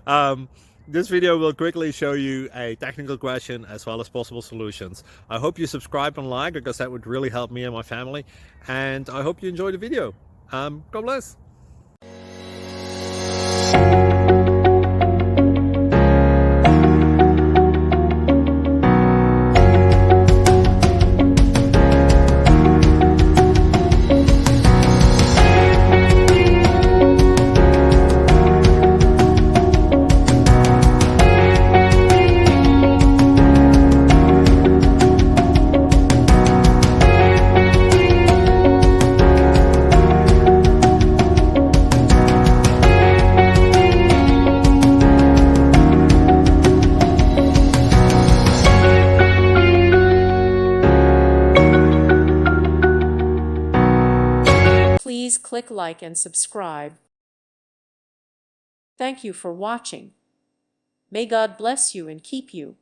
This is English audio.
um, this video will quickly show you a technical question as well as possible solutions. I hope you subscribe and like, because that would really help me and my family. And I hope you enjoy the video. God bless. Please click like and subscribe. Thank you for watching. May God bless you and keep you.